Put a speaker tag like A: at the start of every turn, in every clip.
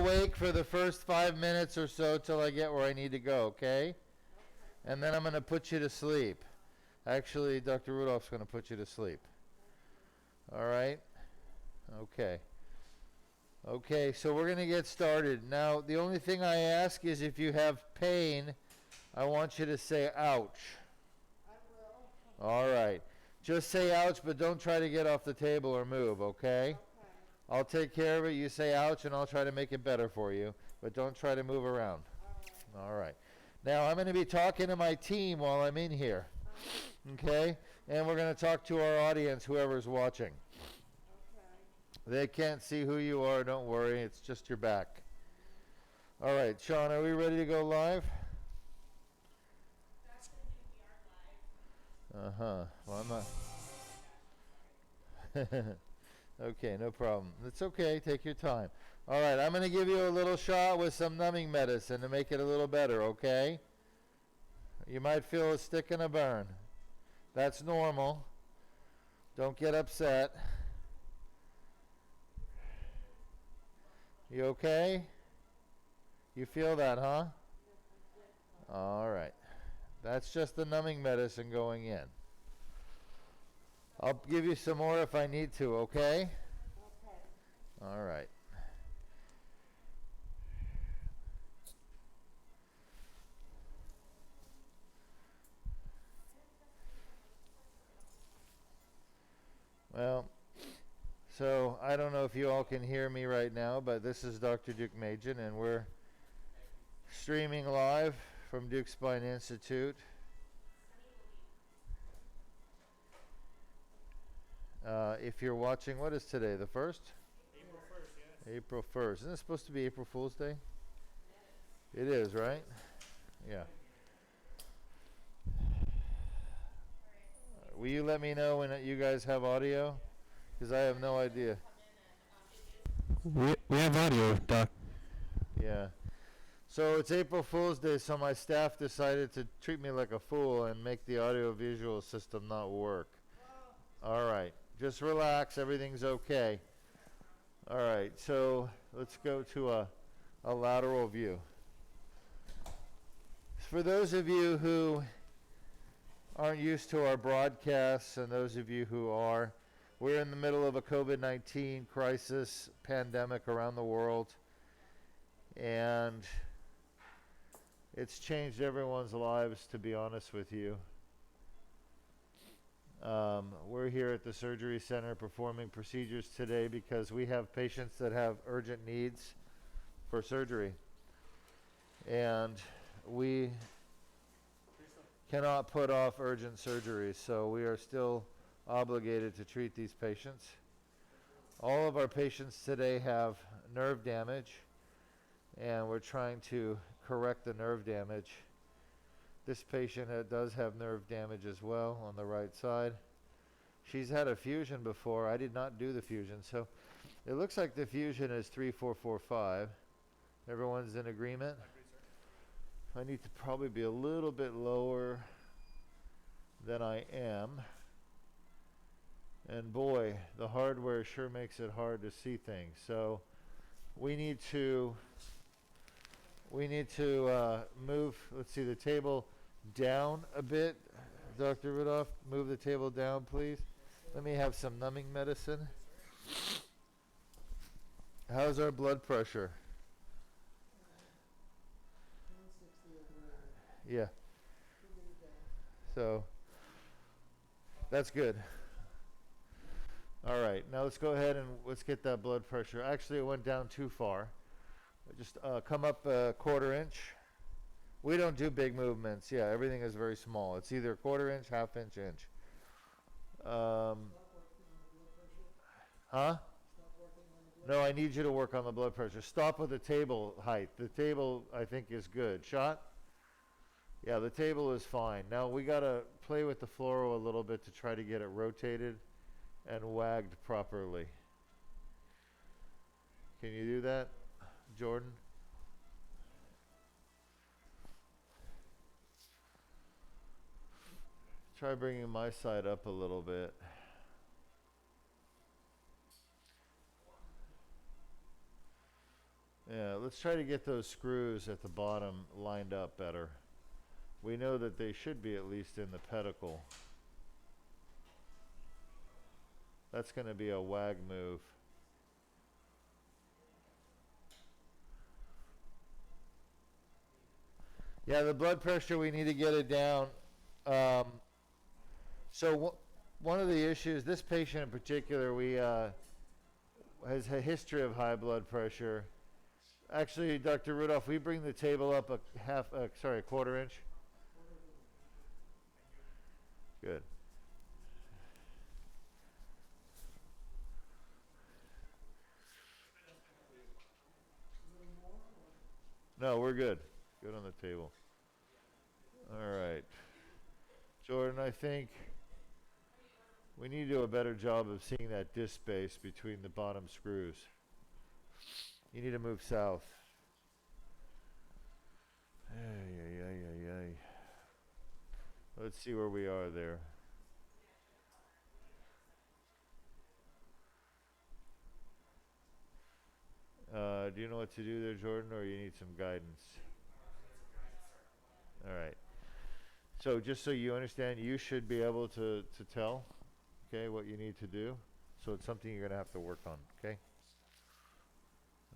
A: awake for the first 5 minutes or so till I get where I need to go, okay? And then I'm going to put you to sleep. Actually, Dr. Rudolph's going to put you to sleep. All right? Okay. Okay, so we're going to get started. Now, the only thing I ask is if you have pain, I want you to say ouch.
B: I will.
A: All right. Just say ouch, but don't try to get off the table or move, okay?
B: Okay.
A: I'll take care of it. You say ouch, and I'll try to make it better for you, but don't try to move around.
B: All right.
A: All right. Now, I'm going to be talking to my team while I'm in here, okay? And we're going to talk to our audience, whoever's watching.
B: Okay.
A: They can't see who you are. Don't worry. It's just your back. All right, Sean, are we ready to go live?
C: That's going to be our live.
A: Uh-huh. Well, I'm not. Okay, no problem. It's okay. Take your time. All right, I'm going to give you a little shot with some numbing medicine to make it a little better, okay? You might feel a stick and a burn. That's normal. Don't get upset. You okay? You feel that, huh? All right. That's just the numbing medicine going in. I'll give you some more if I need to, okay?
B: Okay.
A: All right. Well, so I don't know if you all can hear me right now, but this is Dr. Duke Majin, and we're streaming live from Duke Spine Institute. If you're watching, what is today, the 1st?
C: April 1st, yes.
A: April 1st. Isn't it supposed to be April Fool's Day? It is, right? Yeah. Will you let me know when you guys have audio? Because I have no idea.
D: We have audio, Doc.
A: Yeah. So it's April Fool's Day, so my staff decided to treat me like a fool and make the audio-visual system not work. All right. Just relax. Everything's okay. All right. So let's go to a lateral view. For those of you who aren't used to our broadcasts, and those of you who are, we're in the middle of a COVID-19 crisis pandemic around the world, and it's changed everyone's lives, to be honest with you. We're here at the surgery center performing procedures today because we have patients that have urgent needs for surgery, and we cannot put off urgent surgery, so we are still obligated to treat these patients. All of our patients today have nerve damage, and we're trying to correct the nerve damage. This patient does have nerve damage as well on the right side. She's had a fusion before. I did not do the fusion, so it looks like the fusion is 3445. Everyone's in agreement? I need to probably be a little bit lower than I am. And boy, the hardware sure makes it hard to see things. So we need to move, let's see, the table down a bit. Dr. Rudolph, move the table down, please. Let me have some numbing medicine. How's our blood pressure? Yeah. So that's good. All right, now let's go ahead and let's get that blood pressure. Actually, it went down too far. Just come up a quarter inch. We don't do big movements. Yeah, everything is very small. It's either a quarter inch, half inch, inch. Huh? No, I need you to work on the blood pressure. Stop with the table height. The table, I think, is good. Shot? Yeah, the table is fine. Now we got to play with the fluoro a little bit to try to get it rotated and wagged properly. Can you do that, Jordan? Try bringing my side up a little bit. Yeah, let's try to get those screws at the bottom lined up better. We know that they should be at least in the pedicle. That's going to be a wag move. Yeah, the blood pressure, we need to get it down. Um, one of the issues, this patient in particular, we has a history of high blood pressure. Actually, Dr. Rudolph, we bring the table up a quarter inch. Good. No, we're good. Good on the table. All right. Jordan, I think we need to do a better job of seeing that disc space between the bottom screws. You need to move south. Ay, ay, ay, ay, ay. Let's see where we are there. Do you know what to do there, Jordan, or you need some guidance? All right. So just so you understand, you should be able to tell, okay, what you need to do. So it's something you're going to have to work on, okay?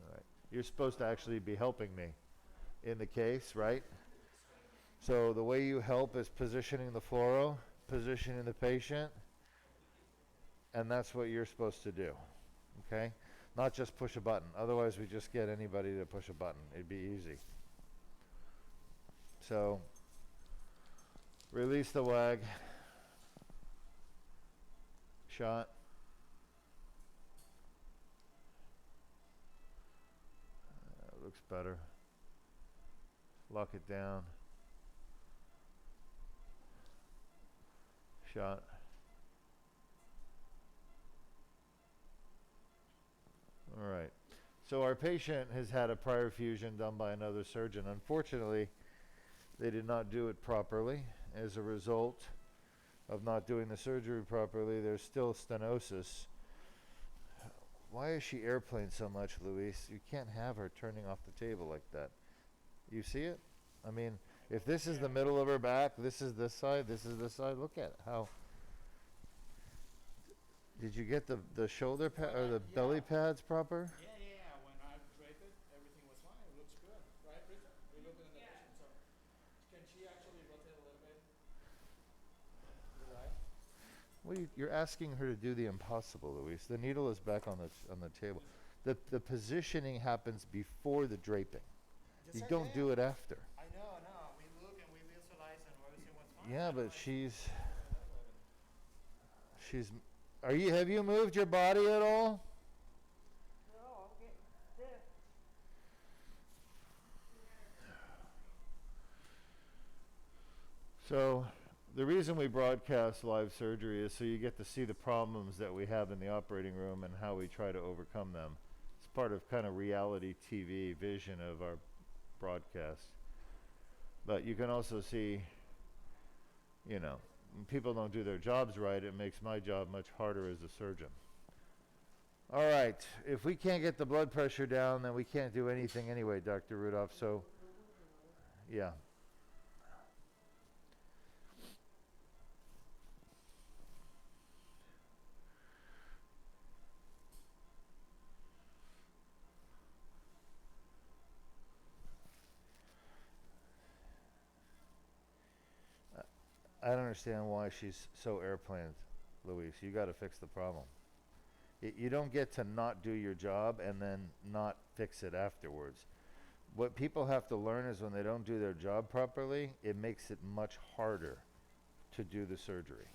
A: All right. You're supposed to actually be helping me in the case, right? So the way you help is positioning the fluoro, positioning the patient, and that's what you're supposed to do, okay? Not just push a button. Otherwise, we just get anybody to push a button. It'd be easy. So release the wag. Shot. Looks better. Lock it down. Shot. All right. So our patient has had a prior fusion done by another surgeon. Unfortunately, they did not do it properly. As a result of not doing the surgery properly, there's still stenosis. Why is she airplaned so much, Luis? You can't have her turning off the table like that. You see it? I mean, if this is the middle of her back, this is this side, this is this side. Look at it. How? Did you get the shoulder pad or the belly pads proper?
C: Yeah. When I draped it, everything was fine. It looks good, right, Richard? We're looking at the patient. So, can she actually rotate a little bit to the right?
A: Well, you're asking her to do the impossible, Luis. The needle is back on the table. The positioning happens before the draping. You don't do it after.
C: I know. We look and we visualize and everything was fine.
A: Yeah, but she's. Have you moved your body at all?
B: No, I'm getting stiff.
A: So, the reason we broadcast live surgery is so you get to see the problems that we have in the operating room and how we try to overcome them. It's part of kind of reality TV vision of our broadcast. But you can also see, when people don't do their jobs right, it makes my job much harder as a surgeon. All right, if we can't get the blood pressure down, then we can't do anything anyway, Dr. Rudolph, so, yeah. I don't understand why she's so airplaned, Luis. You got to fix the problem. You don't get to not do your job and then not fix it afterwards. What people have to learn is when they don't do their job properly, it makes it much harder to do the surgery.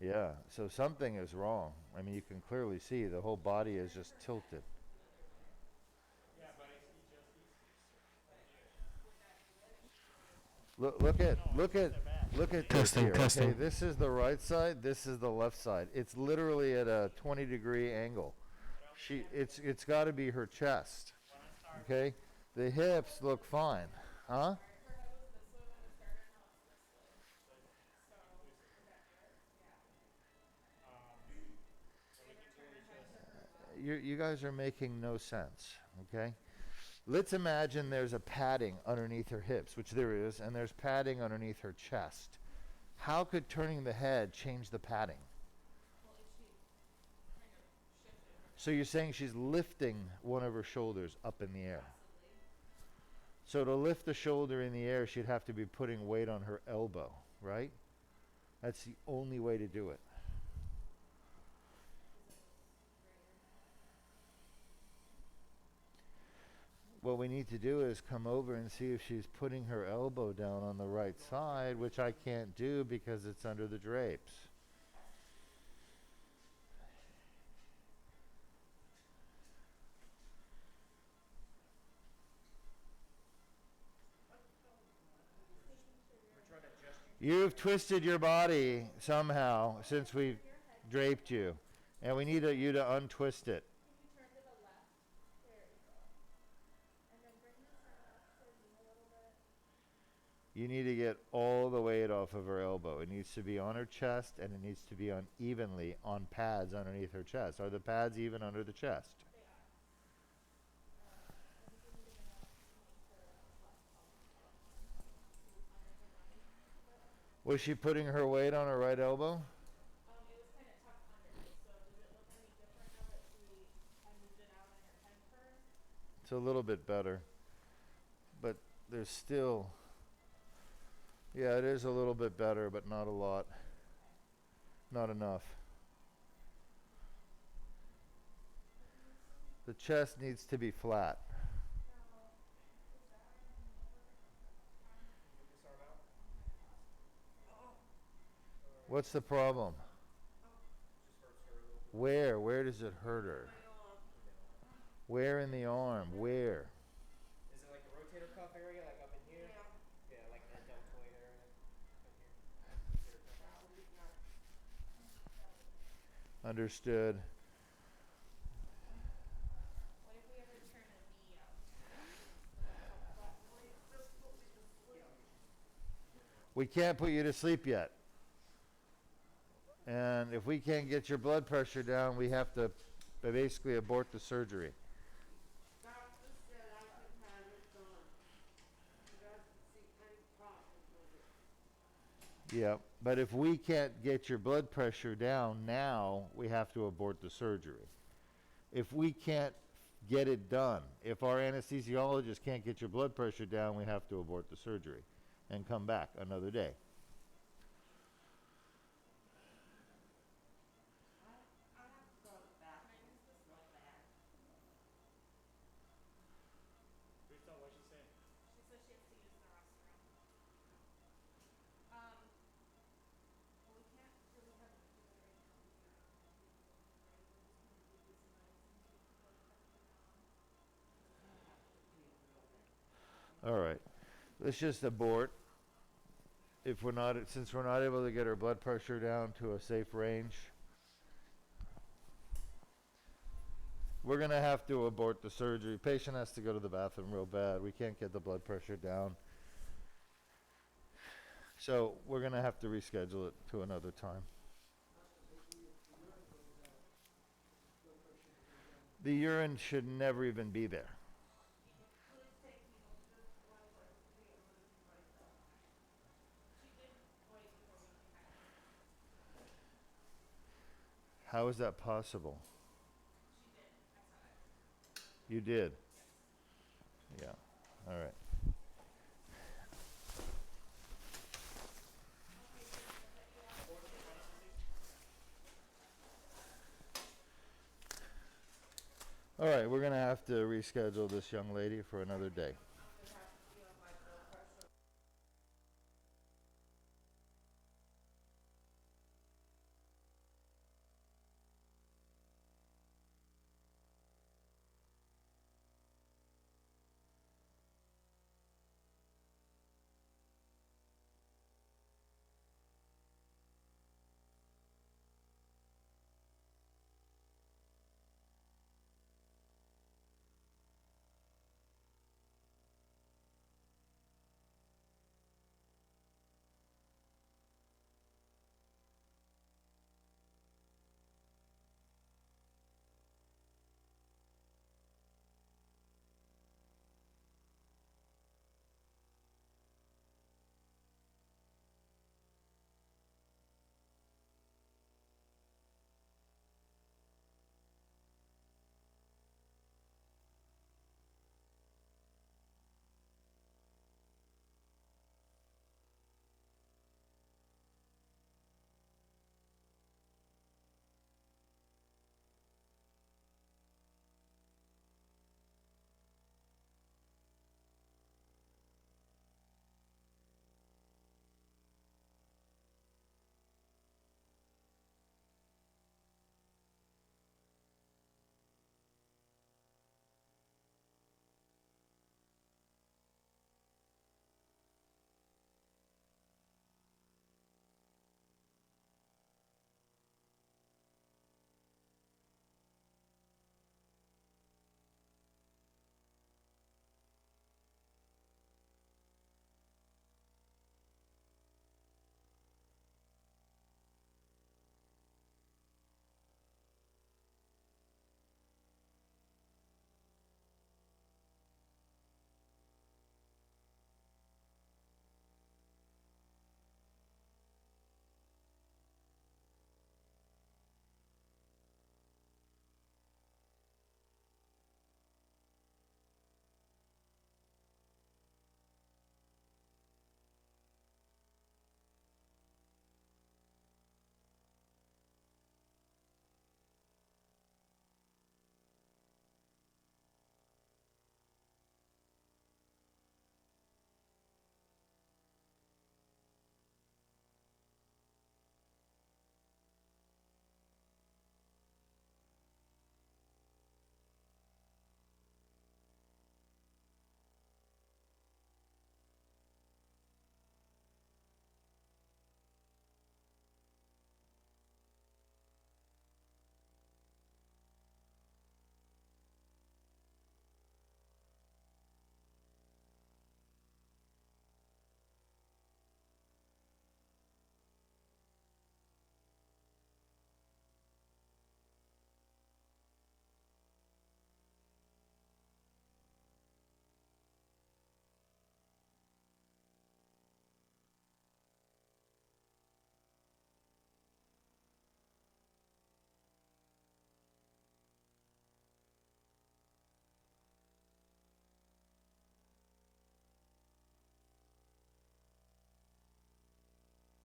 A: Yeah, so something is wrong. I mean, you can clearly see the whole body is just tilted. Look at this
D: Testing,
A: here.
D: testing.
A: Okay, this is the right side. This is the left side. It's literally at a 20-degree angle. It's got to be her chest. Okay, the hips look fine, huh? you guys are making no sense, okay? Let's imagine there's a padding underneath her hips, which there is, and there's padding underneath her chest. How could turning the head change the padding?
E: Well, if she kind of shifted her
A: So you're saying she's lifting one of her shoulders up in the air.
E: possibly,
A: So to lift the shoulder in the air, she'd have to be putting weight on her elbow, right? That's the only way to do it.
E: because it was greater.
A: What we need to do is come over and see if she's putting her elbow down on the right side, which I can't do because it's under the drapes.
C: We're trying to adjust you.
A: You've twisted your body somehow since we've draped you, and we need you to untwist it.
E: Can you turn to the left? There you go. And then bring this arm up towards me a little bit.
A: You need to get all the weight off of her elbow. It needs to be on her chest, and it needs to be on evenly on pads underneath her chest. Are the pads even under the chest?
E: They are. I think we need to bring up the left palm up. To under her belly a bit.
A: Was she putting her weight on her right elbow?
E: It was kind of tucked underneath, so does it look any different now that I moved it out and her head turned?
A: It's a little bit better, but there's still, yeah, it is a little bit better, but not a lot. Not enough. The chest needs to be flat.
C: Get this arm out.
A: What's the problem?
C: Just hurts her a little bit.
A: Where? Where does it hurt her? Where in the arm? Where?
C: Is it like the rotator cuff area, like up in here? Yeah. Yeah, like that deltoid area. Up here. Rotator cuff.
A: Understood.
E: What if we ever turn a knee out? Would that help flatten it?
A: We can't put you to sleep yet. And if we can't get your blood pressure down, we have to basically abort the surgery.
B: Doctor said I could have it done. He doesn't see any problem with it.
A: Yeah, but if we can't get your blood pressure down now, we have to abort the surgery. If we can't get it done, if our anesthesiologist can't get your blood pressure down, we have to abort the surgery and come back another day.
B: I have to go to the bathroom real bad.
C: Rita, what's she saying?
E: She says she has to use the restroom. Well, we can't really have her do it right now because you're on the right? We're just gonna give you some medicine to keep the blood pressure down.
A: All right, let's just abort. If we're not, since we're not able to get her blood pressure down to a safe range, we're gonna have to abort the surgery. Patient has to go to the bathroom real bad. We can't get the blood pressure down. So we're gonna have to reschedule it to another time. The urine should never even be there.
B: Please take me home just while I see it with myself.
E: She did wait before we came back.
A: How is that possible?
E: She did. I saw it.
A: You did?
E: Yes.
A: Yeah, all right.
E: Okay, so I'm gonna set you up.
C: Or the
A: All right, we're gonna have to reschedule this young lady for another day.